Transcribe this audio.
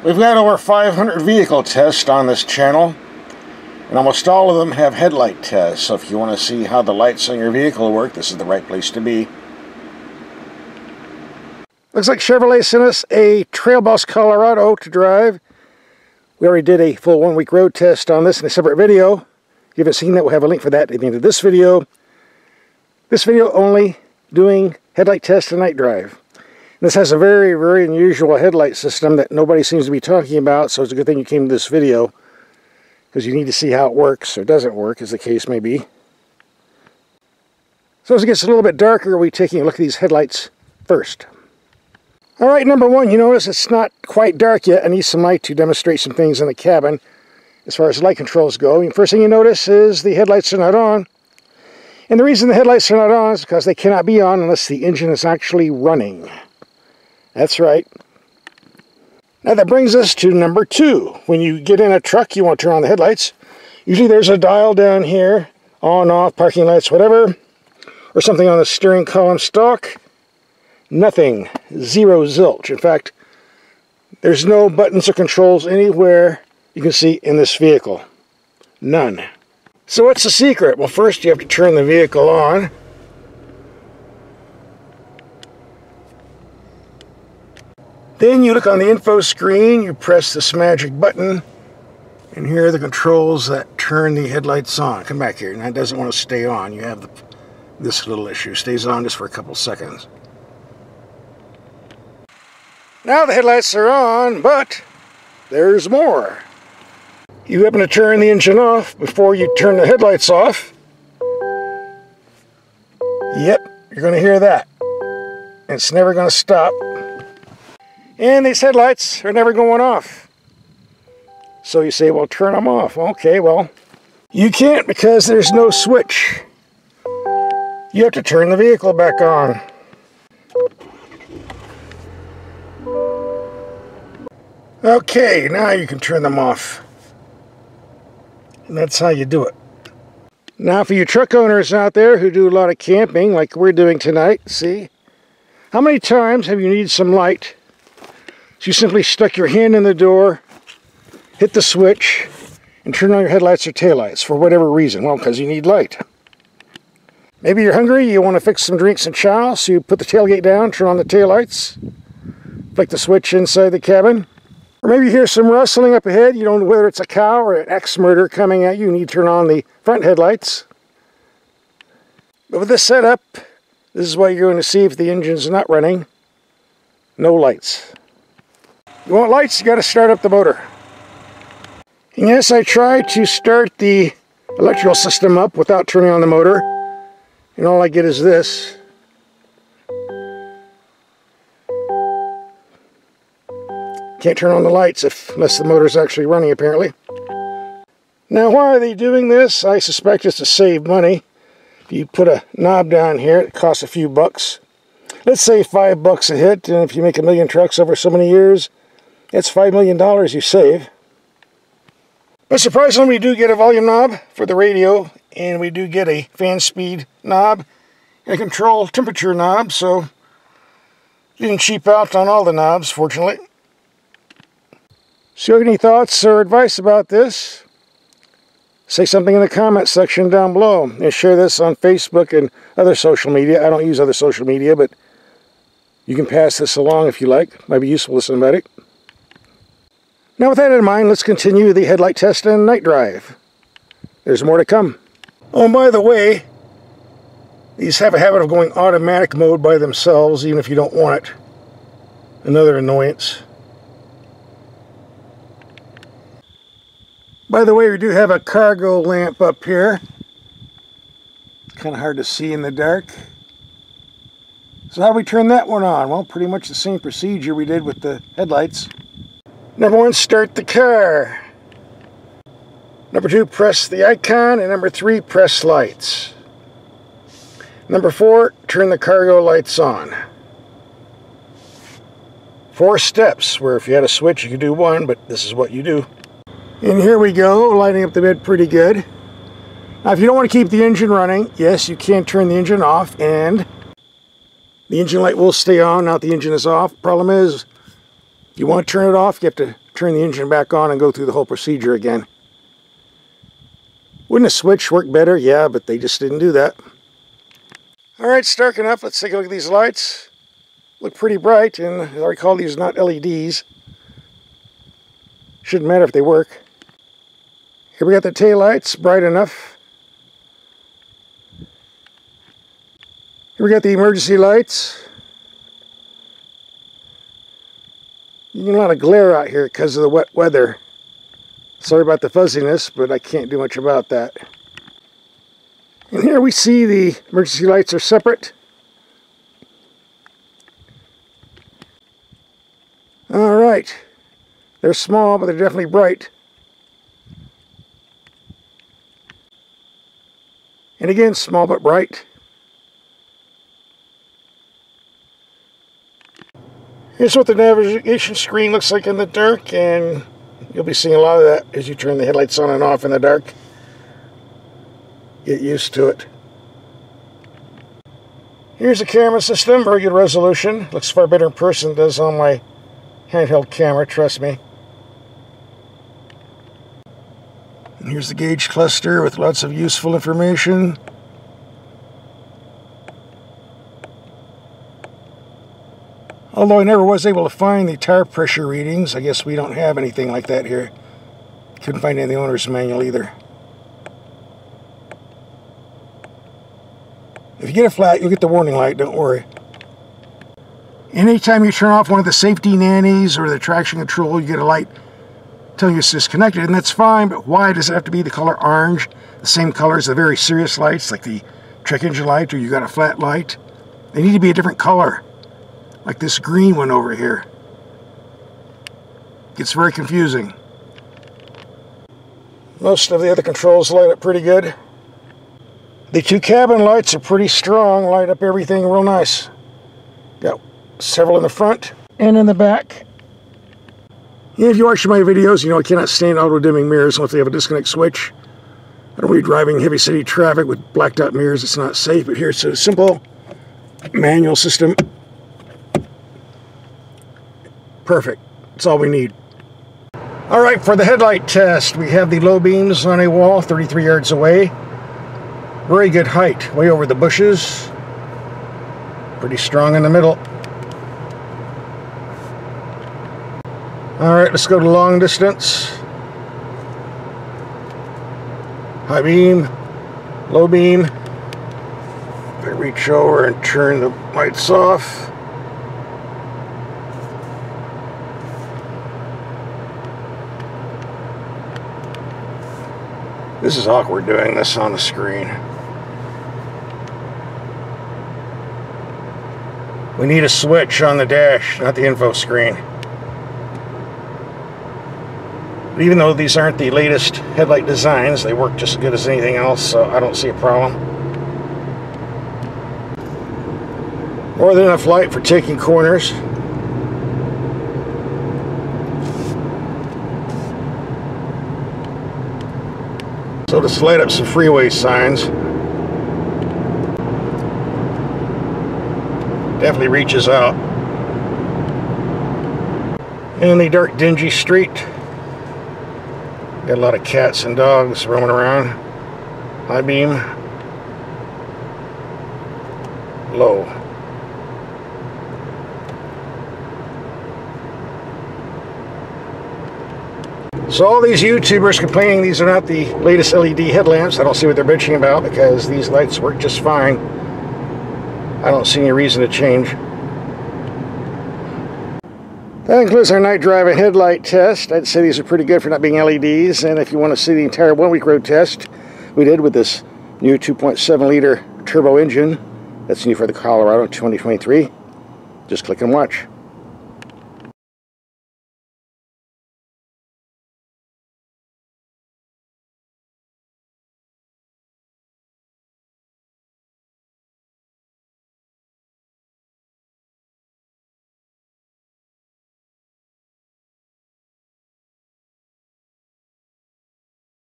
We've got over 500 vehicle tests on this channel, and almost all of them have headlight tests, so if you want to see how the lights on your vehicle work, this is the right place to be. Looks like Chevrolet sent us a Trail Boss Colorado to drive. We already did a full 1-week road test on this in a separate video. If you haven't seen that, we'll have a link for that at the end of this video. This video only doing headlight test and night drive. This has a very, very unusual headlight system that nobody seems to be talking about, so it's a good thing you came to this video, because you need to see how it works, or doesn't work, as the case may be. So as it gets a little bit darker, we'll be taking a look at these headlights first. Alright, number one, you notice it's not quite dark yet. I need some light to demonstrate some things in the cabin as far as light controls go. First thing you notice is the headlights are not on. And the reason the headlights are not on is because they cannot be on unless the engine is actually running. That's right. Now that brings us to number two. When you get in a truck, you want to turn on the headlights. Usually there's a dial down here, on, off, parking lights, whatever, or something on the steering column stalk. Nothing. Zero zilch. In fact, there's no buttons or controls anywhere you can see in this vehicle. None. So what's the secret? Well, first you have to turn the vehicle on. Then you look on the info screen, you press this magic button, and here are the controls that turn the headlights on. Come back here. And that doesn't want to stay on. You have this little issue. Stays on just for a couple seconds. Now the headlights are on, but there's more. You happen to turn the engine off before you turn the headlights off. Yep, you're going to hear that. It's never going to stop. And these headlights are never going off. So you say, well, turn them off. Okay, well, you can't because there's no switch. You have to turn the vehicle back on. Okay, now you can turn them off. And that's how you do it. Now for you truck owners out there who do a lot of camping like we're doing tonight, see? How many times have you needed some light? So you simply stuck your hand in the door, hit the switch, and turn on your headlights or taillights for whatever reason. Well, because you need light. Maybe you're hungry, you want to fix some drinks and chow, so you put the tailgate down, turn on the taillights, flick the switch inside the cabin. Or maybe you hear some rustling up ahead, you don't know whether it's a cow or an ex-murder coming at you, you need to turn on the front headlights. But with this setup, this is what you're going to see if the engine's not running. No lights. You want lights, you got to start up the motor. And yes, I tried to start the electrical system up without turning on the motor, and all I get is this. Can't turn on the lights unless the motor's actually running, apparently. Now, why are they doing this? I suspect it's to save money. If you put a knob down here, it costs a few bucks. Let's say $5 a hit, and if you make 1 million trucks over so many years, it's $5 million you save. But surprisingly, we do get a volume knob for the radio, and we do get a fan speed knob and a control temperature knob, so you didn't cheap out on all the knobs, fortunately. So if you have any thoughts or advice about this, say something in the comment section down below, and share this on Facebook and other social media. I don't use other social media, but you can pass this along if you like. Might be useful to somebody. Now with that in mind, let's continue the headlight test and night drive. There's more to come. Oh, and by the way, these have a habit of going automatic mode by themselves, even if you don't want it. Another annoyance. By the way, we do have a cargo lamp up here. It's kind of hard to see in the dark. So how do we turn that one on? Well, pretty much the same procedure we did with the headlights. Number one, start the car. Number two, press the icon. And number three, press lights. Number four, turn the cargo lights on. 4 steps, where if you had a switch you could do one, but this is what you do. And here we go, lighting up the bed pretty good. Now if you don't want to keep the engine running, yes, you can turn the engine off and the engine light will stay on now that the engine is off. Problem is, if you want to turn it off, you have to turn the engine back on and go through the whole procedure again. Wouldn't a switch work better? Yeah, but they just didn't do that. Alright, it's dark enough. Let's take a look at these lights. Look pretty bright, and as I recall, these are not LEDs. Shouldn't matter if they work. Here we got the taillights, bright enough. Here we got the emergency lights. You get a lot of glare out here because of the wet weather. Sorry about the fuzziness, but I can't do much about that. And here we see the emergency lights are separate. Alright. They're small, but they're definitely bright. And again, small but bright. Here's what the navigation screen looks like in the dark, and you'll be seeing a lot of that as you turn the headlights on and off in the dark. Get used to it. Here's the camera system, very good resolution. Looks far better in person than it does on my handheld camera, trust me. And here's the gauge cluster with lots of useful information. Although I never was able to find the tire pressure readings, I guess we don't have anything like that here. Couldn't find it in the owner's manual either. If you get a flat, you'll get the warning light, don't worry. Anytime you turn off one of the safety nannies or the traction control, you get a light telling you it's disconnected, and that's fine, but why does it have to be the color orange? The same color as the very serious lights, like the check engine light or you got a flat light? They need to be a different color, like this green one over here. Gets very confusing. Most of the other controls light up pretty good. The two cabin lights are pretty strong, light up everything real nice. Got several in the front and in the back. And if you watch my videos, you know I cannot stand auto-dimming mirrors unless they have a disconnect switch. I don't want to be driving heavy city traffic with blacked out mirrors. It's not safe, but here's a simple manual system. Perfect. That's all we need. Alright, for the headlight test, we have the low beams on a wall 33 yards away. Very good height, way over the bushes. Pretty strong in the middle. Alright, let's go to long distance. High beam, low beam. If I reach over and turn the lights off. This is awkward doing this on the screen. We need a switch on the dash, not the info screen. But even though these aren't the latest headlight designs, they work just as good as anything else, so I don't see a problem. More than enough light for taking corners. So just light up some freeway signs. Definitely reaches out. In the dark, dingy street. Got a lot of cats and dogs roaming around. High beam. Low. So all these YouTubers complaining these are not the latest LED headlamps, I don't see what they're bitching about because these lights work just fine. I don't see any reason to change. That concludes our night driving headlight test. I'd say these are pretty good for not being LEDs, and if you want to see the entire one-week road test we did with this new 2.7 liter turbo engine that's new for the Colorado 2023, just click and watch.